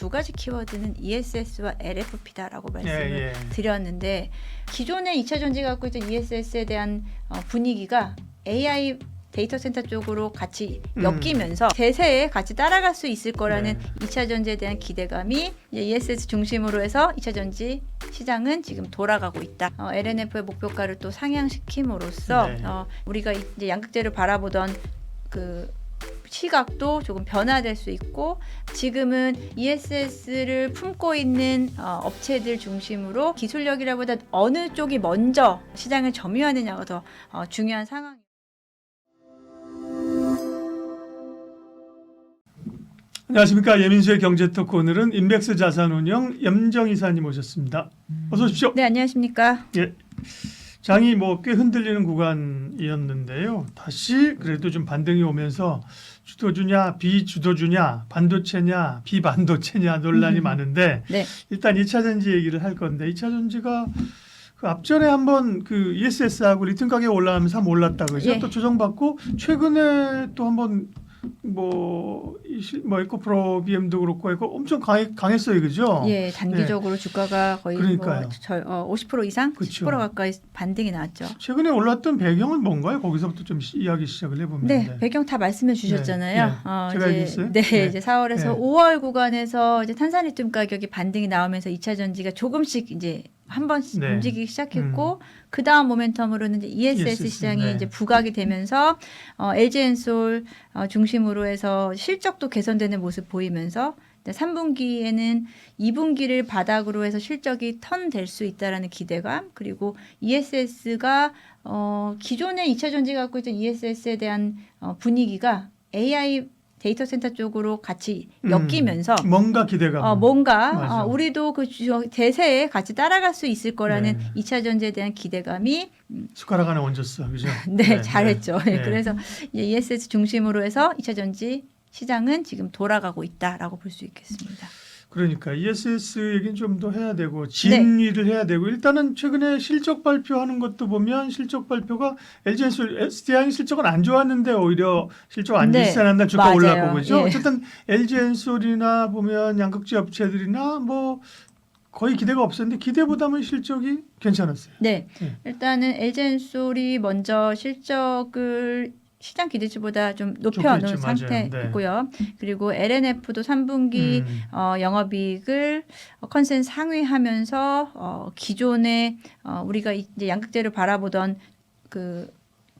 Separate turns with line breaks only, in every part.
두 가지 키워드는 ESS와 LFP다라고 말씀을 드렸는데 기존의 2차 전지가 갖고 있던 ESS에 대한 분위기가 AI 데이터 센터 쪽으로 같이 엮이면서 대세에 같이 따라갈 수 있을 거라는 2차 전지에 대한 기대감이 ESS 중심으로 해서 2차 전지 시장은 지금 돌아가고 있다. LNF의 목표가를 또 상향시킴으로써 우리가 이제 양극재를 바라보던 그 시각도 조금 변화될 수 있고 지금은 ESS를 품고 있는 업체들 중심으로 기술력이라보다 어느 쪽이 먼저 시장을 점유하느냐가 더 중요한 상황입니다.
안녕하십니까. 예민수의 경제토크 오늘은 인백스 자산운용 염정 이사님 오셨습니다. 어서 오십시오.
네, 안녕하십니까.
예, 장이 꽤 흔들리는 구간이었는데요. 다시 그래도 좀 반등이 오면서 주도주냐 비주도주냐 반도체냐 비반도체냐 논란이 많은데 일단 2차 전지 얘기를 할 건데 2차 전지가 그 앞전에 한번 그 ESS하고 리튬 가격 올라가면서 한번 올랐다 그죠? 또 조정받고 최근에 또 한번 에코프로 BM도 그렇고 해서 엄청 강했어요, 그죠?
예, 단기적으로 주가가 거의 50% 이상,
그쵸.
10% 가까이 반등이 나왔죠.
최근에 올랐던 배경은 뭔가요? 거기서부터 좀 이야기 시작을 해보면.
네, 배경 다 말씀해 주셨잖아요.
제가 얘기했어요?
이제 4월에서 5월 구간에서 이제 탄산리튬 가격이 반등이 나오면서 2차 전지가 조금씩 이제 한 번씩 움직이기 시작했고 그 다음 모멘텀으로는 이제 ESS 시장이 이제 부각이 되면서 LG엔솔 중심으로 해서 실적도 개선되는 모습 보이면서 3분기에는 2분기를 바닥으로 해서 실적이 턴될 수 있다라는 기대감 그리고 ESS가 기존의 2차 전지가 갖고 있던 ESS에 대한 분위기가 AI 데이터 센터 쪽으로 같이 엮이면서
뭔가 기대감
우리도 그 대세에 같이 따라갈 수 있을 거라는 2차 전지에 대한 기대감이
숟가락 하나 얹었어, 그죠?
잘했죠. 그래서 ESS 중심으로 해서 2차 전지 시장은 지금 돌아가고 있다라고 볼 수 있겠습니다.
그러니까 ESS 얘기는 좀 더 해야 되고 진위를 해야 되고 일단은 최근에 실적 발표하는 것도 보면 실적 발표가 LG엔솔, SDI 실적은 안 좋았는데 오히려 실적 안 좋았는데 주가 올랐고 그죠? 어쨌든 LG엔솔이나 보면 양극재 업체들이나 거의 기대가 없었는데 기대보다는 실적이 괜찮았어요.
일단은 LG엔솔이 먼저 실적을 시장 기대치보다 좀 높여놓은 상태고요. 그리고 LNF도 3분기 영업이익을 컨센서스 상회하면서 기존에 우리가 이제 양극재를 바라보던 그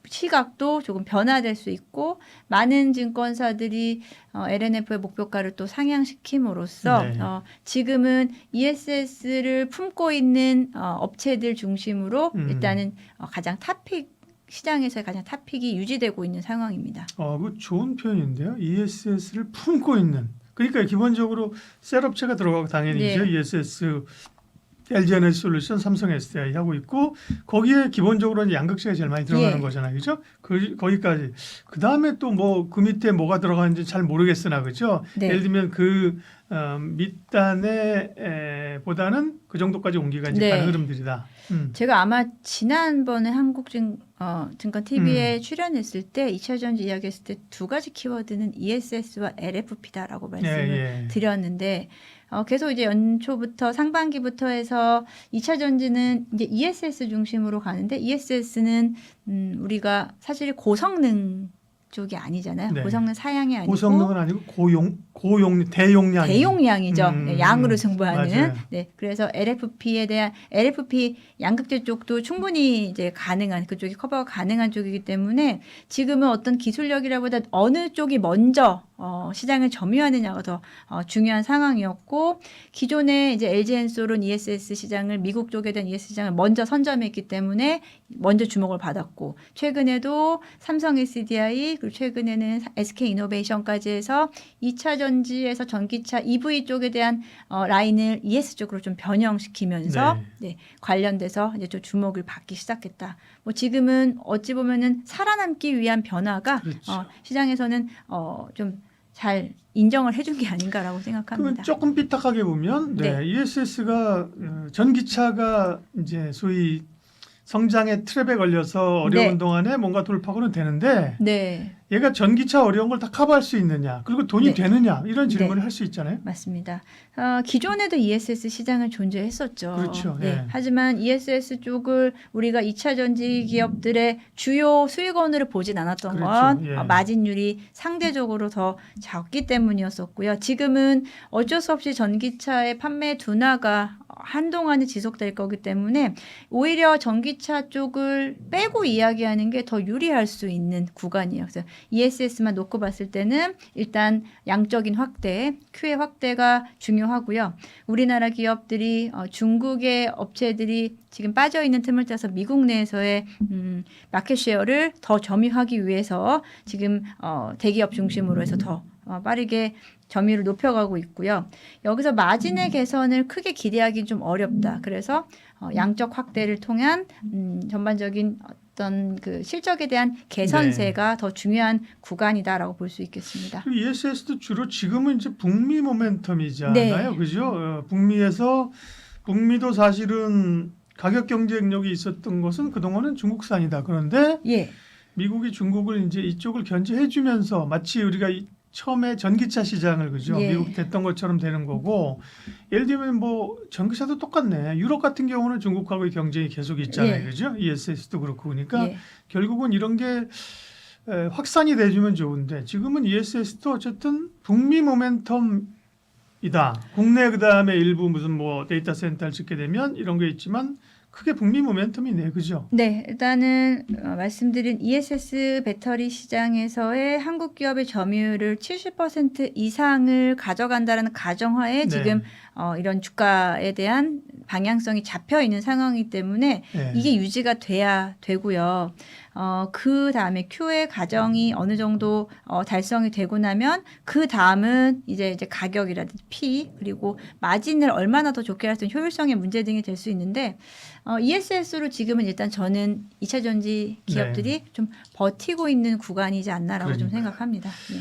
시각도 조금 변화될 수 있고 많은 증권사들이 LNF의 목표가를 또 상향시킴으로써 지금은 ESS를 품고 있는 업체들 중심으로 일단은 가장 탑픽 시장에서의 가장 탑픽이 유지되고 있는 상황입니다.
그 좋은 표현인데요. ESS를 품고 있는. 그러니까 기본적으로 셀업체가 들어가고 당연히죠. ESS, LG에너지솔루션, 삼성 SDI 하고 있고 거기에 기본적으로는 양극재가 제일 많이 들어가는 거잖아요, 그죠? 거기까지. 그 다음에 또 그 밑에 뭐가 들어가는지 잘 모르겠으나 그죠? 예를 들면 그 밑단에 보다는 그 정도까지 옮기가 이제 가는 흐름들이다.
제가 아마 지난번에 한국증권 TV에 출연했을 때 2차 전지 이야기했을 때 두 가지 키워드는 ESS와 LFP다라고 말씀을 드렸는데 계속 이제 연초부터 상반기부터 해서 2차 전지는 이제 ESS 중심으로 가는데 ESS는 우리가 사실 고성능 쪽이 아니잖아요. 고성능 사양이 아니고
고성능은 아니고 대용량이죠.
양으로 승부하는. 그래서 LFP 양극재 쪽도 충분히 이제 가능한 그쪽이 커버가 가능한 쪽이기 때문에 지금은 어떤 기술력이라보다 어느 쪽이 먼저 시장을 점유하느냐가 더 중요한 상황이었고 기존에 이제 LG엔솔은 ESS 시장을 미국 쪽에 대한 ESS 시장을 먼저 선점했기 때문에 먼저 주목을 받았고 최근에도 삼성 SDI 그리고 최근에는 SK이노베이션까지 해서 2차 전지에서 전기차 EV 쪽에 대한 라인을 ES 쪽으로 좀 변형시키면서 관련돼서 이제 좀 주목을 받기 시작했다. 지금은 어찌 보면은 살아남기 위한 변화가 시장에서는 좀 잘 인정을 해준 게 아닌가라고 생각합니다.
조금 삐딱하게 보면 ESS가 전기차가 이제 소위 성장의 트랩에 걸려서 어려운 동안에 뭔가 돌파구는 되는데 얘가 전기차 어려운 걸 다 커버할 수 있느냐, 그리고 돈이
네.
되느냐 이런 질문을 할 수 있잖아요.
맞습니다. 기존에도 ESS 시장은 존재했었죠.
그렇죠.
네.
예.
하지만 ESS 쪽을 우리가 2차 전지 기업들의 주요 수익원으로 보진 않았던
그렇죠.
건
예.
마진율이 상대적으로 더 작기 때문이었었고요. 지금은 어쩔 수 없이 전기차의 판매 둔화가 한동안은 지속될 거기 때문에 오히려 전기차 쪽을 빼고 이야기하는 게 더 유리할 수 있는 구간이에요. 그래서 ESS만 놓고 봤을 때는 일단 양적인 확대, Q의 확대가 중요하고요. 우리나라 기업들이 중국의 업체들이 지금 빠져 있는 틈을 타서 미국 내에서의 마켓쉐어를 더 점유하기 위해서 지금 대기업 중심으로 해서 더 빠르게 점유율을 높여가고 있고요. 여기서 마진의 개선을 크게 기대하기는 좀 어렵다. 그래서 양적 확대를 통한 전반적인 어떤 그 실적에 대한 개선세가 더 중요한 구간이다라고 볼 수 있겠습니다.
그리고 ESS도 주로 지금은 이제 북미 모멘텀이잖아요,
네.
그죠? 북미도 사실은 가격 경쟁력이 있었던 것은 그동안은 중국산이다. 그런데
예,
미국이 중국을 이제 이쪽을 견제해주면서 마치 우리가 처음에 전기차 시장을 그죠?
예.
미국 됐던 것처럼 되는 거고, 예를 들면 뭐 전기차도 똑같네. 유럽 같은 경우는 중국하고의 경쟁이 계속 있잖아요,
예.
그죠? ESS도 그렇고 그러니까
예.
결국은 이런 게 확산이 돼주면 좋은데 지금은 ESS도 어쨌든 북미 모멘텀이다. 국내 그다음에 일부 무슨 뭐 데이터 센터를 짓게 되면 이런 게 있지만 크게 북미 모멘텀이네, 그죠?
네, 일단은 말씀드린 ESS 배터리 시장에서의 한국 기업의 점유율을 70% 이상을 가져간다는 가정하에
네.
지금 이런 주가에 대한 방향성이 잡혀 있는 상황이기 때문에
네.
이게 유지가 돼야 되고요. 그 다음에 Q의 가정이 어느 정도 달성이 되고 나면 그 다음은 이제 가격이라든지 P 그리고 마진을 얼마나 더 좋게 할 수 있는 효율성의 문제 등이 될 수 있는데 ESS로 지금은 일단 저는 2차 전지 기업들이 좀 버티고 있는 구간이지 않나라고 좀
그러니까요.
생각합니다. 예.